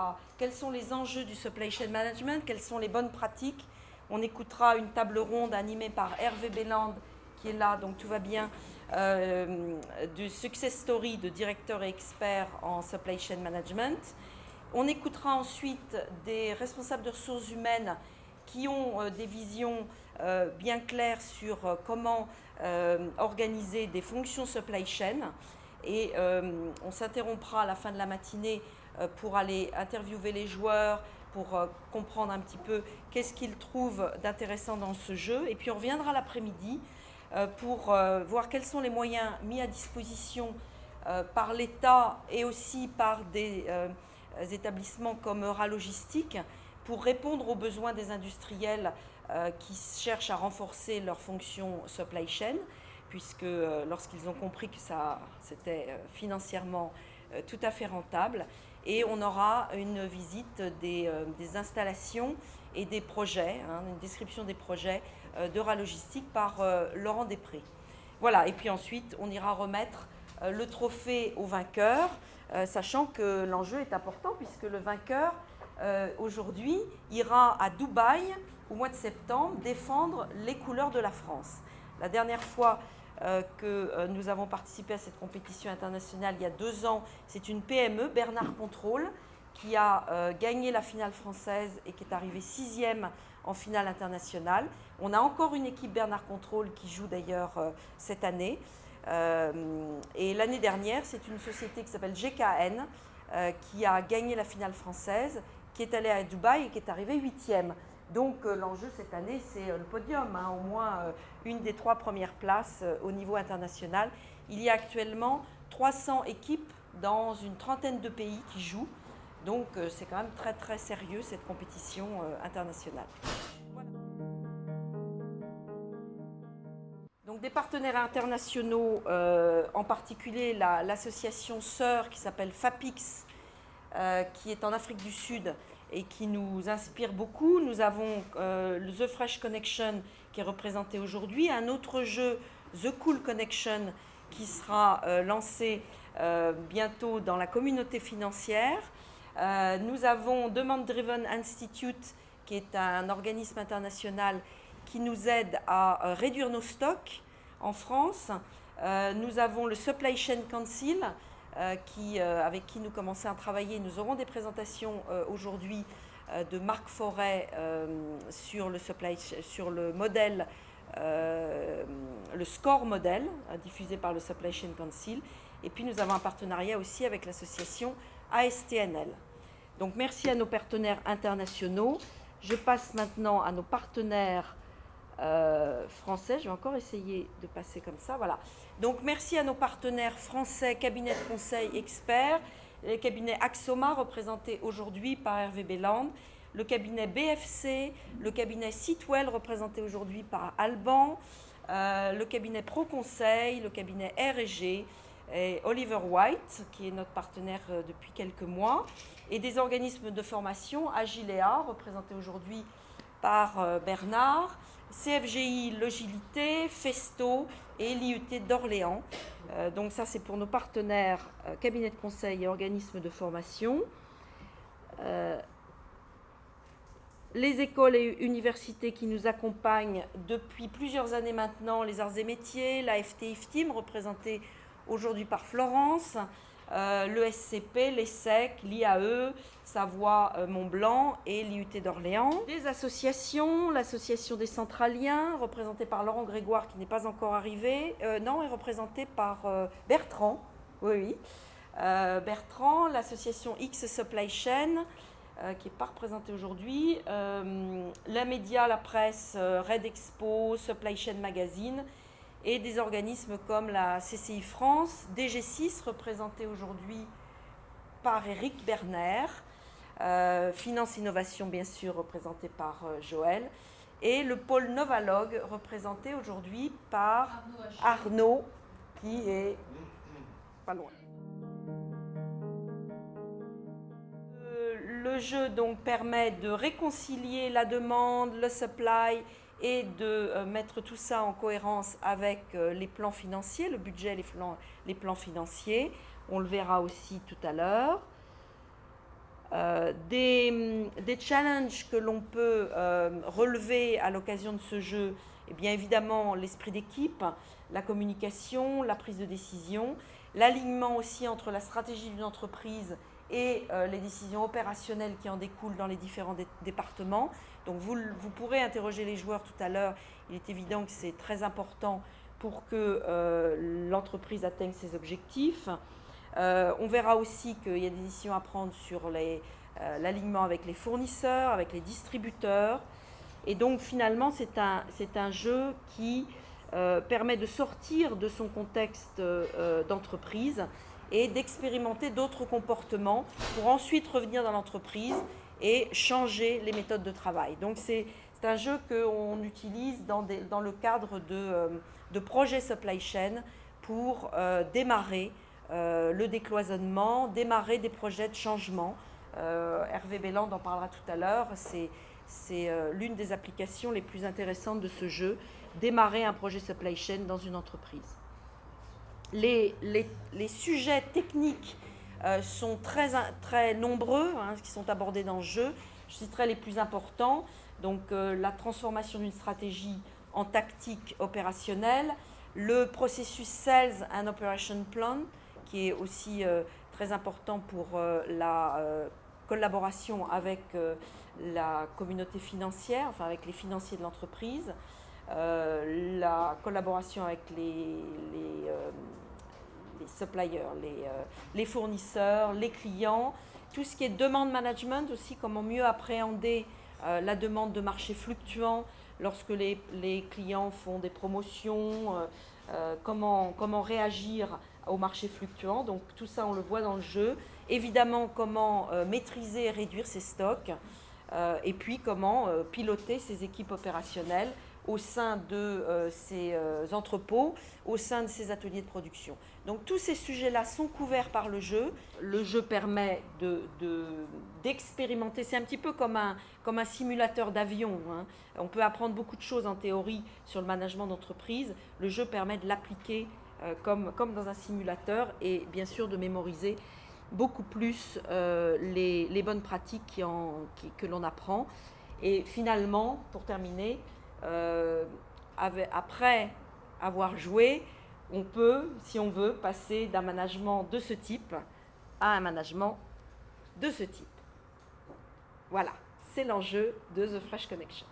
à quels sont les enjeux du supply chain management, quelles sont les bonnes pratiques. On écoutera une table ronde animée par Hervé Béland, qui est là, donc tout va bien, du success story de directeurs et experts en supply chain management. On écoutera ensuite des responsables de ressources humaines qui ont des visions bien claires sur comment organiser des fonctions supply chain. Et on s'interrompra à la fin de la matinée pour aller interviewer les joueurs, pour comprendre un petit peu qu'est-ce qu'ils trouvent d'intéressant dans ce jeu. Et puis on reviendra l'après-midi pour voir quels sont les moyens mis à disposition par l'État et aussi par des établissements comme Euralogistique pour répondre aux besoins des industriels qui cherchent à renforcer leur fonction supply chain, puisque lorsqu'ils ont compris que ça c'était financièrement tout à fait rentable. Et on aura une visite des installations et des projets, une description des projets d'Euralogistique par Laurent Després. Voilà, et puis ensuite on ira remettre le trophée au vainqueur, sachant que l'enjeu est important puisque le vainqueur aujourd'hui ira à Dubaï au mois de septembre défendre les couleurs de la France. La dernière fois que nous avons participé à cette compétition internationale il y a 2 ans, c'est une PME, Bernard Contrôle, qui a gagné la finale française et qui est arrivée 6e en finale internationale. On a encore une équipe Bernard Contrôle qui joue d'ailleurs cette année. Et l'année dernière, c'est une société qui s'appelle GKN qui a gagné la finale française, qui est allée à Dubaï et qui est arrivée 8e. Donc l'enjeu cette année, c'est le podium, au moins une des 3 premières places au niveau international. Il y a actuellement 300 équipes dans une trentaine de pays qui jouent. Donc c'est quand même très très sérieux cette compétition internationale. Voilà. Donc des partenaires internationaux, en particulier l'association sœur qui s'appelle FAPIX, qui est en Afrique du Sud et qui nous inspire beaucoup. Nous avons The Fresh Connection qui est représenté aujourd'hui, un autre jeu, The Cool Connection, qui sera lancé bientôt dans la communauté financière. Nous avons Demand Driven Institute, qui est un organisme international qui nous aide à réduire nos stocks en France. Nous avons le Supply Chain Council, avec qui nous commençons à travailler. Nous aurons des présentations aujourd'hui de Marc Forêt sur le modèle, le score modèle diffusé par le Supply Chain Council. Et puis nous avons un partenariat aussi avec l'association ASTNL. Donc merci à nos partenaires internationaux. Je passe maintenant à nos partenaires français. Je vais encore essayer de passer comme ça. Voilà. Donc merci à nos partenaires français, cabinet de conseil experts, le cabinet Axoma, représenté aujourd'hui par Hervé Béland, le cabinet BFC, le cabinet Sitwell, représenté aujourd'hui par Alban, le cabinet ProConseil, le cabinet R&G, et Oliver White, qui est notre partenaire depuis quelques mois, et des organismes de formation, Agilea, représenté aujourd'hui par Bernard, CFGI Logilité, Festo et l'IUT d'Orléans. Donc ça, c'est pour nos partenaires cabinets de conseil et organismes de formation. Les écoles et universités qui nous accompagnent depuis plusieurs années maintenant, les arts et métiers, la FT-IFTIM, représentée aujourd'hui par Florence, l'ESCP, l'ESSEC, l'IAE, Savoie Mont-Blanc et l'IUT d'Orléans. Des associations, l'association des centraliens, représentée par Laurent Grégoire qui n'est pas encore arrivé, non, est représentée par Bertrand, oui. Bertrand, l'association X Supply Chain, qui n'est pas représentée aujourd'hui, la média, la presse, Red Expo, Supply Chain Magazine, et des organismes comme la CCI France, DG6, représenté aujourd'hui par Éric Berner, Finance Innovation, bien sûr, représenté par Joël, et le pôle Novalogue, représenté aujourd'hui par Arnaud, qui est pas loin. Le jeu donc permet de réconcilier la demande, le supply, et de mettre tout ça en cohérence avec les plans financiers, le budget, les plans financiers. On le verra aussi tout à l'heure. Des challenges que l'on peut relever à l'occasion de ce jeu, et bien évidemment l'esprit d'équipe, la communication, la prise de décision, l'alignement aussi entre la stratégie d'une entreprise et les décisions opérationnelles qui en découlent dans les différents départements. Donc vous pourrez interroger les joueurs tout à l'heure. Il est évident que c'est très important pour que l'entreprise atteigne ses objectifs. On verra aussi qu'il y a des décisions à prendre sur l'alignement avec les fournisseurs, avec les distributeurs. Et donc finalement, c'est un jeu qui permet de sortir de son contexte d'entreprise et d'expérimenter d'autres comportements pour ensuite revenir dans l'entreprise et changer les méthodes de travail. Donc c'est un jeu qu'on utilise dans le cadre de projets supply chain pour démarrer le décloisonnement, démarrer des projets de changement. Hervé Béland en parlera tout à l'heure. C'est l'une des applications les plus intéressantes de ce jeu, démarrer un projet supply chain dans une entreprise. Les sujets techniques sont très nombreux, qui sont abordés dans le jeu. Je citerai les plus importants. Donc la transformation d'une stratégie en tactique opérationnelle, le processus Sales and Operation Plan, qui est aussi très important pour la collaboration avec la communauté financière, enfin avec les financiers de l'entreprise, la collaboration avec les suppliers, les fournisseurs, les clients, tout ce qui est demande management aussi, comment mieux appréhender la demande de marché fluctuant lorsque les clients font des promotions, comment réagir au marché fluctuant. Donc tout ça, on le voit dans le jeu. Évidemment, comment maîtriser et réduire ses stocks, et puis comment piloter ses équipes opérationnelles au sein de ces entrepôts, au sein de ces ateliers de production. Donc tous ces sujets-là sont couverts par le jeu. Le jeu permet d'expérimenter, c'est un petit peu comme un simulateur d'avion. On peut apprendre beaucoup de choses en théorie sur le management d'entreprise. Le jeu permet de l'appliquer comme dans un simulateur et bien sûr de mémoriser beaucoup plus les bonnes pratiques que l'on apprend. Et finalement, pour terminer, après avoir joué, on peut, si on veut, passer d'un management de ce type à un management de ce type. Voilà, c'est l'enjeu de The Fresh Connection.